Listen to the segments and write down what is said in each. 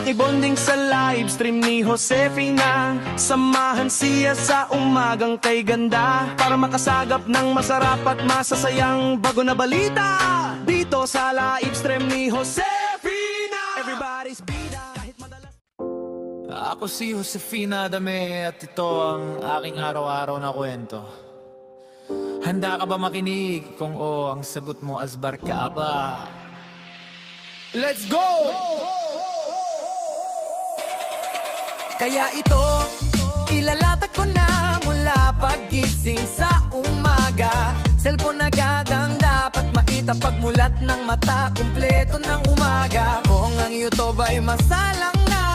Makibonding sa live stream ni Josefina, samahan siya sa umagang kay ganda, para makasagap ng masarap at masasayang bago na balita. Dito sa live stream ni Josefina, everybody's bida kahit madalas. Ako si Josefina Adame at ito ang aking araw-araw na kwento. Handa ka ba makinig? Kung oo, ang sagot mo asbar ka ba? Let's go! Kaya ito, ilalatag ko na mula paggising sa umaga. Cellphone agad ang dapat maitapagmulat ng mata, kumpleto ng umaga. Kung ang YouTube ay masalang na,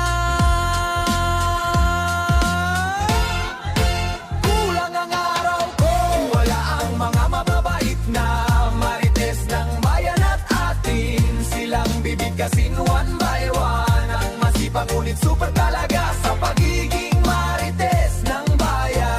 kulang ang araw ko. Wala ang mga mababait na marites ng bayan at atin. Silang bibigkasin one by one, ang masipag ngunit super talaga sa pagiging marites ng bayan.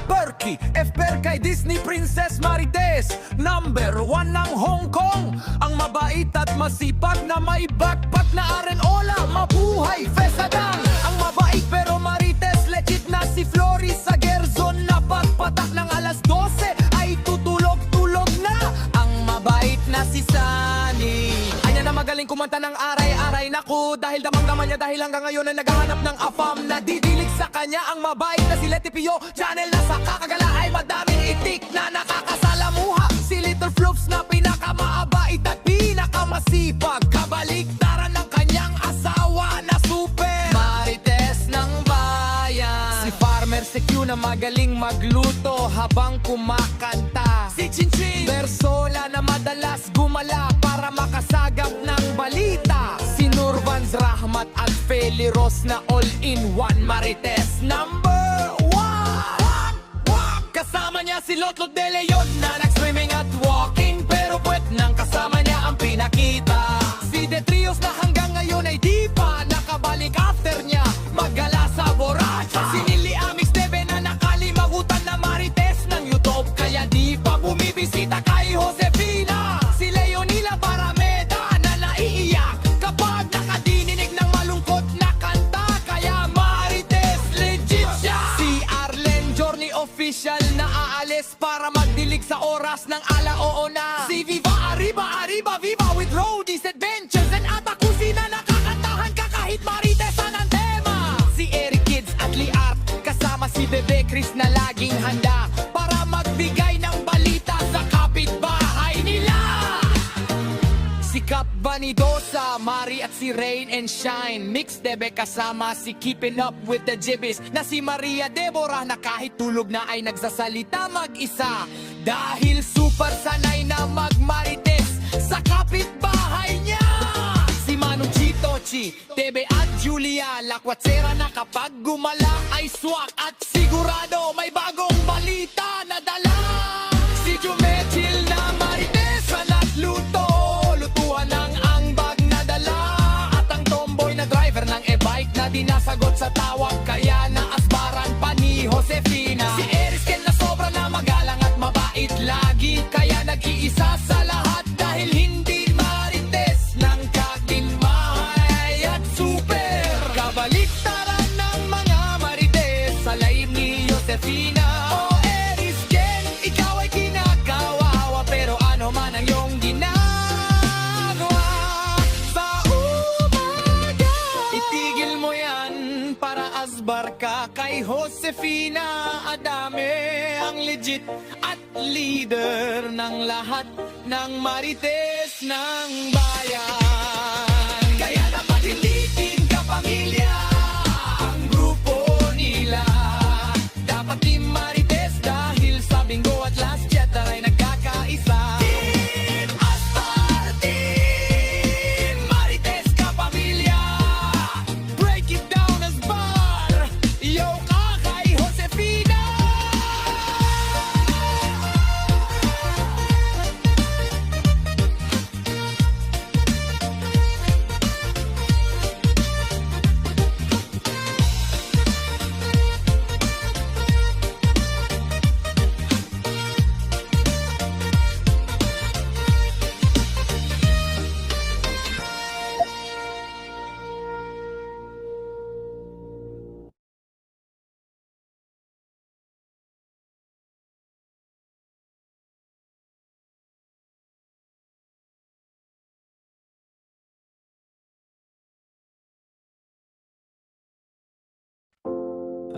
Perky, FPR kay Disney Princess Marites, number 1 ng Hong Kong. Ang mabait at masipag na may backpack na arenola. Mabuhay, Fesadang. Ang mabait pero marites, legit na si Floris sa Gerzon. Na pagpatak ng alas 12 ay tutulog-tulog na. Ang mabait na si Sunny, anya na magaling kumanta ng aray-aray. Naku, dahil damang-daman niya, dahil hanggang ngayon ay naghahanap ng afam. Nadidilig sa kanya ang mabait na si Leti Pio. Channel na sa kakagala ay madaming itik na nakakasalamuha. Si Little Flops na pinakamaabait at pinakamasipag. Kabaliktaran ng kanyang asawa na super marites ng bayan. Si Farmer si Q na magaling magluto habang kumakanta. Si Chinchin Bersola na madalas gumala para makasagap ng balita. Si Nurvans Rahmat at Feli Ros na all-in-one marites number 1. Kasama niya si Lotlot de Leon na nag-swimming at walking, pero puwet nang kasama niya ang pinakita. Si Detrios na hanggang ngayon ay di pa nakabalik after niya maggala sa Borracha. Si Nili Amix Debe na nakalimagutan na marites ng YouTube, kaya di pa bumibisita kay Josefina. Si Leonila Barameda na naiiyak kapag nakadininig ng malungkot na kanta, kaya marites legit siya. Si Arlen Journey official na aalis para magdilig sa oras ng alaoo na. Si Viva Arriba Arriba Viva with Roadies Adventures and Atakusi na nakakantahan ka kahit maritesan ang tema. Si Eric Kids at Liart kasama si Bebe Chris na laging handa para magbigay ng balita sa kapitbahay nila. Si Cap Vanidosa, Mari at si Rain and Shine, Mix Debe kasama si Keeping Up with the Jibbies na si Maria Deborah na kahit tulog na ay nagsasalita mag-isa. Dahil super sanay na magmarites sa kapitbahay niya. Si Manu Chito, Chi, Tebe at Julia Lakwatsera na kapag gumala ay swak at sigurado may bagong balita na dala. Si Jumechil na marites na nagluto, lutuan ng angbag na dala. At ang tomboy na driver ng e-bike na dinasagot sa tawag, kaya naasbaran pa ni Josefina. Si Erisken na sobra na magalang at mabait lagi, kaya nag-iisa sa lahat dahil hindi marites ng kaginmahay at super. Kabaliktaran ng mga marites sa laim ni Josefina. O Erisken, ikaw ay kinakawawa, pero ano man ang iyong ginagawa sa umaga, itigil mo yan para asbar ka kay Josefina Adame, ang legit at leader ng lahat ng marites ng bayan. Kaya dapat hindi ka pamilya ang grupo nila. Dapat team marites dahil sa bingo at last chatter ay nagkakaisa. Team Astar, Team Marites ka pamilya. Break it down as bar. Yo ka kay Josefina.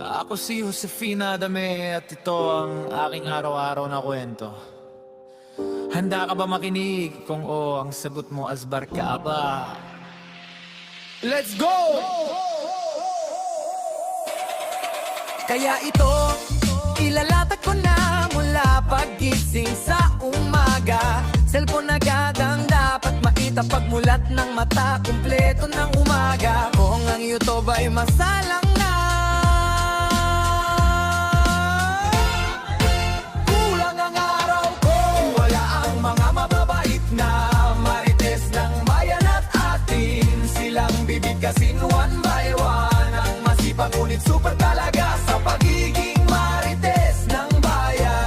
Ako si Josefina Adame at ito ang aking araw-araw na kwento. Handa ka ba makinig? Kung oo, ang sagot mo asbar ka ba? Let's go! Kaya ito, ilalatag ko na mula paggising sa umaga. Cellphone agad ang dapat maitapagmulat ng mata. Kumpleto ng umaga. Kung ang YouTube ay masalang na, kulang ang araw ko. Wala ang mga mababait na marites ng bayan at atin. Silang bibigkasin one by one. Ang masipag ngunit super talaga sa pagiging marites ng bayan.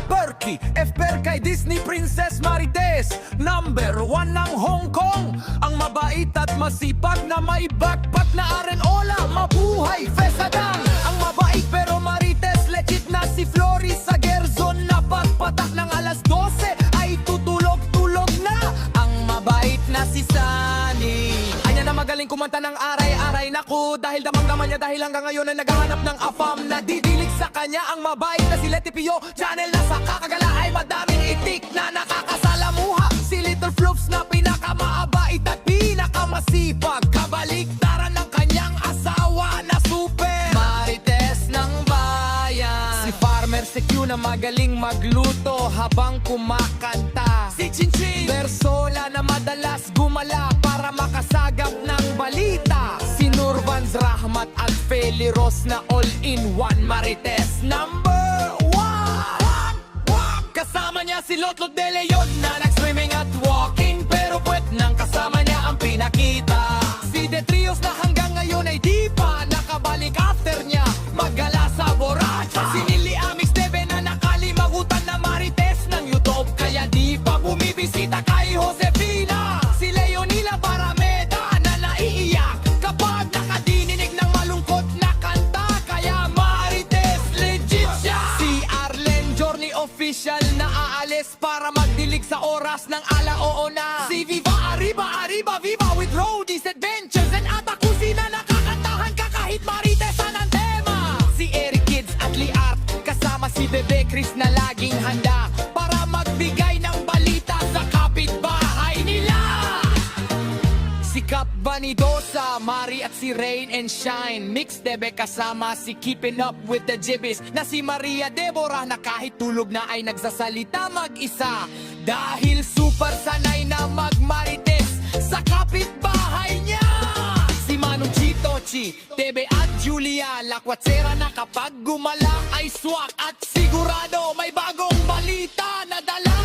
Berkey, FPR kay Disney Princess Marites. Number 1 ng Hong Kong. Ang mabait at masipag na may backpack na arenola. Mabuhay, Fesadang. Ang mabait pero marites, legit na si Floris sa Gerzon. Na pagpatak ng alas 12 ay tutulog-tulog na. Ang mabait na si Sunny. Anya na magaling kumanta ng aray-aray. Naku, dahil damang-daman niya dahil hanggang ngayon ay naghahanap ng afam. Nadidilig sa kanya ang mabait na si Leti Pio. Channel na sa kakagala ay madaming itik na nakakasalamuha. Si Little Flops na pinakamaabait at pinakamasipag. Kabaliktaran ng kanyang asawa na super marites ng bayan. Si Farmer si Q na magaling magluto habang kumakanta. Si Chinchin Bersola na madalas gumala para makasagap ng balita. Si Nurvans Rahmat at Feli Ros na all-in-one marites number 1. Kasama niya si Lotlot de Leon na nag-swimming at walking. Pero puwet nang kasama niya ang pinakita. Si Detrios na hanggang ngayon ay di pa nakabalik after niya maggala sa Borracha. Si Nili Amix Debe na nakalimagutan na marites ng YouTube. Kaya di pa bumibisita kay Josefina. Si Leonila Barameda na naiiyak kapag nakadininig ng malungkot na kanta. Kaya marites legit siya. Si Arlen Journey official na aalis para magdilig sa oras ng alaoo na. Si Viva Arriba Arriba Viva with Roadies Adventures and Atakusi na nakakantahan ka kahit maritesan ang tema. Si Eric Kids at Liart kasama si Bebe Chris na laging handa para magbigay ng balita sa kapitbahay nila. Si Cap Vanidosa, Mari at si Rain and Shine. Mix Debe kasama si Keeping Up with the Jibbies na si Maria Deborah na kahit tulog na ay nagsasalita mag-isa. Dahil super sanay na magmarites sa kapitbahay niya. Si Manong Chito, Chi, Debe at Julia Lakwatsera na kapag gumala ay swak at sigurado may bagong balita na dala.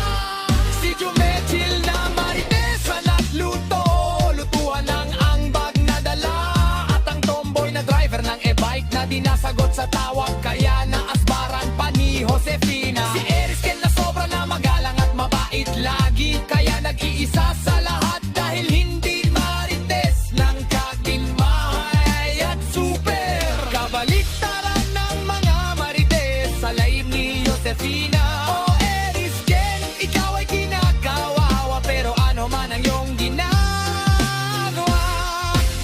Si Jumechil na marites na nagluto. Lutuan ng angbag na dala. At ang tomboy na driver ng e-bike na dinasagot sa tawag. Kaya naasbaran pa ni Josefina. Si Erisken na sobra na magalang at mabait lagi. Kaya nag-iisa sa lahat dahil hindi marites ng kagimay at super. Kabaliktaran ng mga marites sa laim ni Josefina. O Erisken, ikaw ay kinakawawa pero ano man ang iyong ginagawa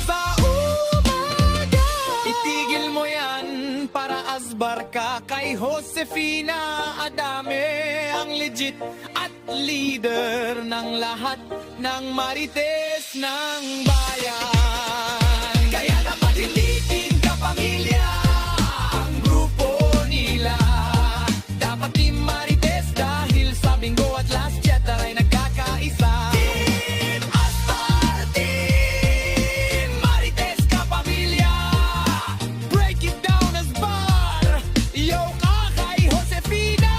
sa umaga. Itigil mo yan para asbar ka kay Josefina Adame. Ang legit at leader ng lahat ng marites ng bayan. Kaya dapat hindi ka pamilya ang grupo nila. Dapat team marites dahil sa Bingo at Last Chatter ay nagkakaisa. Team Astar, Team Marites ka pamilya. Break it down as bar. Yo ka kay Josefina.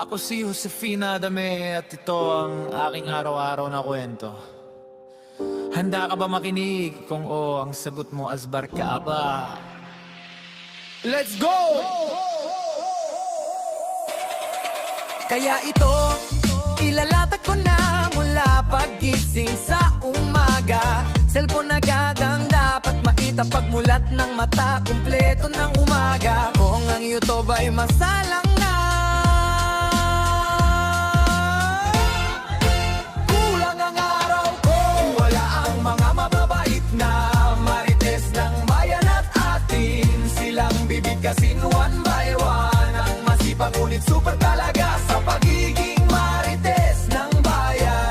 Ako si Josefina Adame at ito ang aking araw-araw na kwento. Handa ka ba makinig? Kung oo, ang sagot mo asbar ka ba? Let's go! Kaya ito, ilalatag ko na mula paggising sa umaga. Cellphone agad ang dapat makita pagmulat ng mata. Kumpleto ng umaga. Kung ang YouTube ay masalang na, kulang ang araw ko. Wala ang mga mababait na marites ng bayan at atin. Silang bibigkasin one by one. Ang masipag ngunit super talaga sa pagiging marites ng bayan.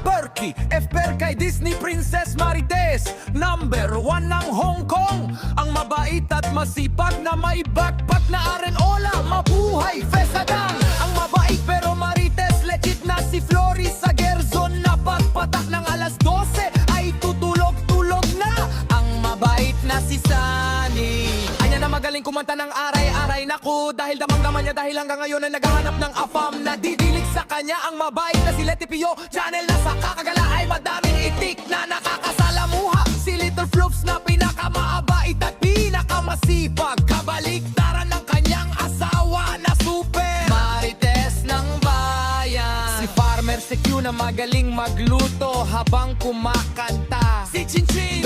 Perky, FPR kay Disney Princess Marites. Number 1 ng Hong Kong. Ang mabait at masipag na may backpack na arenola. Mabuhay, Fesadang. Ang mabait pero marites, legit na si Floris sa Gerzon. Na pagpatak ng alas 12 ay tutulog-tulog na. Ang mabait na si Sunny. Anya na magaling kumanta ng aray-aray. Naku, dahil damang-daman niya dahil hanggang ngayon ay naghahanap ng afam. Nadidilig sa kanya ang mabait na si Leti Pio. Channel na sa kakagala ay madaming itik na nakakasalamuha. Si Little Floops na pinakamaabait at pinakamasipag. Kabaliktaran ng kanyang asawa na super marites ng bayan. Si Farmer si Q na magaling magluto habang kumakanta. Si Chinchin